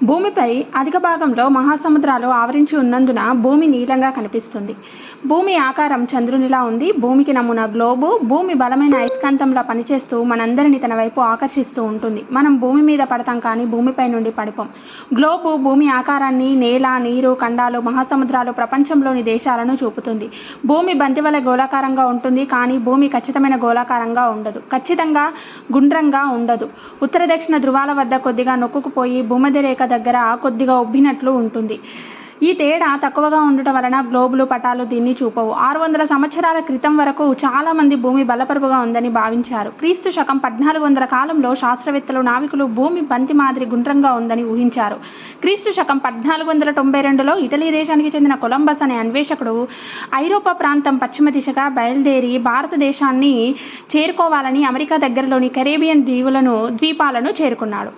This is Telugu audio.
భూమిపై అధిక భాగంలో మహాసముద్రాలు ఆవరించి ఉన్నందున భూమి నీలంగా కనిపిస్తుంది. భూమి ఆకారం చంద్రునిలా ఉంది. భూమికి నమూనా గ్లోబు. భూమి బలమైన అయస్కాంతంలా పనిచేస్తూ మనందరినీ తన వైపు ఆకర్షిస్తూ ఉంటుంది. మనం భూమి మీద పడతాం కానీ భూమిపై నుండి పడిపోం. గ్లోబు భూమి ఆకారాన్ని, నేల, నీరు, ఖండాలు, మహాసముద్రాలు, ప్రపంచంలోని దేశాలను చూపుతుంది. భూమి బంతి వలె గోళాకారంగా ఉంటుంది కానీ భూమి ఖచ్చితమైన గోళాకారంగా ఉండదు. ఖచ్చితంగా గుండ్రంగా ఉండదు. ఉత్తర దక్షిణ ధృవాల వద్ద కొద్దిగా నొక్కుకుపోయి భూమధ్య రేఖ దగ్గర కొద్దిగా ఉబ్బినట్లు ఉంటుంది. ఈ తేడా తక్కువగా ఉండటం వలన గ్లోబులు, పటాలు దీన్ని చూపవు. 600 సంవత్సరాల క్రితం వరకు చాలామంది భూమి బల్లపరుపుగా ఉందని భావించారు. క్రీస్తు శకం 1400 కాలంలో శాస్త్రవేత్తలు, నావికులు భూమి బంతి మాదిరి గుండ్రంగా ఉందని ఊహించారు. క్రీస్తు శకం 1492లో ఇటలీ దేశానికి చెందిన కొలంబస్ అనే అన్వేషకుడు ఐరోపా ప్రాంతం పశ్చిమ దిశగా బయలుదేరి భారతదేశాన్ని చేరుకోవాలని అమెరికా దగ్గరలోని కరేబియన్ ద్వీపాలను చేరుకున్నాడు.